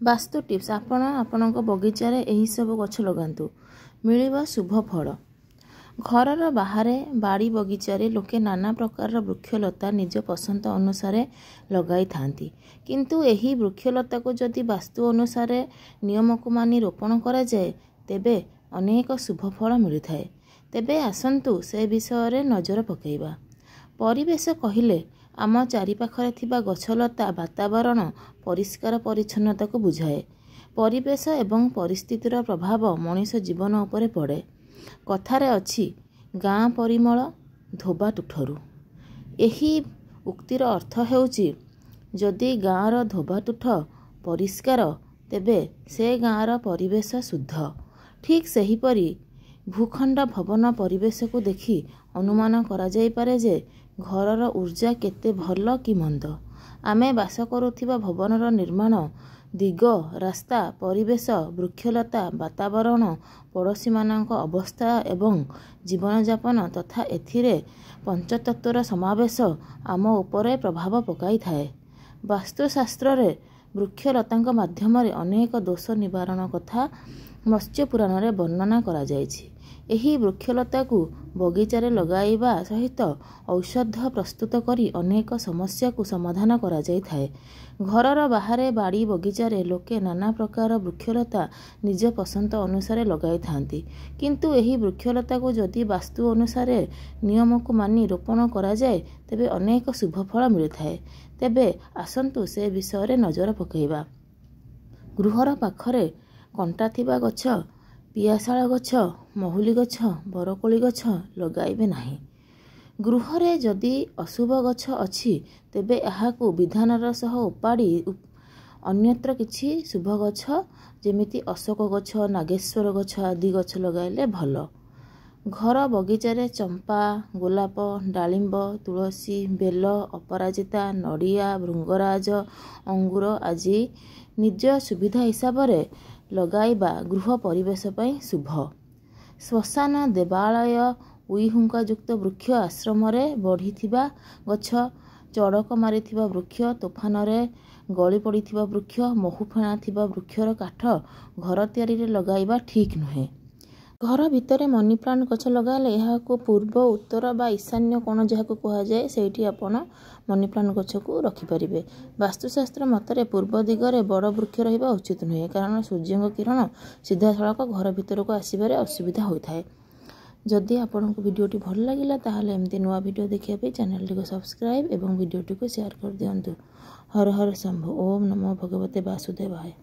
Vastu tips आपण बगीचारे एही सब गछ लगांतु मिलिबा शुभ फल। घरर बाहरे बाड़ी बगीचारे लोके नाना प्रकार वृक्षलता निज पसंद अनुसार लगाई थांती, किंतु एही वृक्षलता को जदि वास्तु अनुसार नियम को मानि रोपण करा जाए तेबे अनेक शुभ फल मिलता है। तेबे आसंतु से विषय नजर पकेइबा। परिवेश कहिले आम चारिपाखरे थिबा गछलता वातावरण परिष्कार परिच्छन्नता को बुझाए। परिवेश एवं परिस्थितिर प्रभाव मनीष जीवन उपरे पड़े। कथारे अछि गाँ परिमल धोबा तुठरू। एही उक्तिर अर्थ हेउची जदि गाँर धोबा तुठ परिष्कार तेबे से गाँर परिवेश शुद्ध। ठीक सेहीपरि भूखंड भवन परिवेश को देखि अनुमान करा जाई पारे जे घरर ऊर्जा केते भल कि मंद। आमे बास करुथिबा भवनर निर्माण दिग रास्ता परिवेश वृक्षलता वातावरण पड़ोशी मानक अवस्था एवं जीवन यापन तथा एथिरे पंचतत्वर समावेश आम उपरे प्रभाव पकाई थाए। वास्तुशास्त्र रे वृक्षलतांक माध्यम अनेक दोष निवारण कथा मत्स्य पुराण रे वर्णना करा जायछि। एही वृक्षलता को बगीचारे लगाइबा सहित औषध प्रस्तुत करी अनेक समस्या को समाधान करा जाय थाए। घरर बाहरे बाड़ी बगीचारे लोके नाना प्रकार वृक्षलता निज पसंद अनुसार लगाई थांती, किंतु एही वृक्षलता को जदि वास्तु अनुसार नियम को मानि रोपण करा जाए तेबे अनेक शुभ फल मिलता है। तेबे आसंतु से विषय नजर पकेइबा। गृहर पाखरे कंटा थिबा गछ पियाशाल गछ महुली गछ बरकोली गछ लगाइबे नाही। गृहरे जदि अशुभ गछ अछि तेबे एहाकू विधानर सह उपाड़ी अन्यत्र किछि शुभ गछ जेमिति अशोक गछ नागेश्वर गछ आदि गछ लगाइले भल। घर बगीचारे चंपा गोलाप डालिंब तुलसी बेल अपराजिता नड़िया भृंगराज अंगूर आदि निज सुविधा हिसाब रे लगाइबा गृह परिवेश पई शुभ। श्मशान देवालय उईहुंका युक्त वृक्ष आश्रम रे बढ़िथिबा गछ चड़क मारिथिबा वृक्ष तोफान रे गली पड़िथिबा वृक्ष महु फेणा थिबा वृक्षर काठ घर तैयारी रे लगाइबा ठीक नुहे। घर भितरे मनी प्लांट गछ लगाले एहाको पूर्व उत्तर बा ईशान्य कोण जहाको कहा जाए सेठी आपण मनी प्लांट गछ को रखि परिबे। वास्तुशास्त्र मतरे पूर्व दिगरे बड़ वृक्ष रहिबा उचित नुहे, कारण सूर्यଙ୍କ किरण सीधा सड़क घर भितर को आसीबारे असुविधा होइथाए। जदि आपनको वीडियोटी भल लागिला ताहाले एमती नुआ वीडियो देखिया पे चैनल टी को सब्सक्राइब एवं वीडियोटी को शेयर कर दियंतु। हर हर शंभु। ओम नमो भगवते वासुदेवाय।